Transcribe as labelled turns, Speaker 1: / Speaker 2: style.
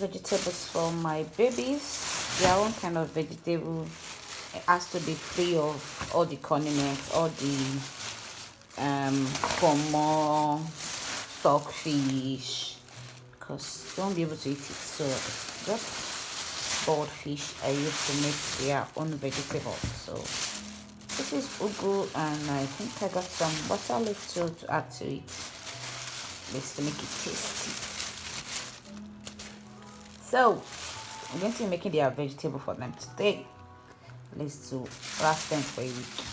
Speaker 1: vegetables for my babies. Their own kind of vegetable. It has to be free of all the condiments, all the more stockfish, because they won't be able to eat it. So it's just boiled fish I use to make their own vegetables. So this is ugu, and I think I got some butter leaf too to add to it, just to make it tasty. So I'm going to be making their vegetable for them today, at least to last them for a week.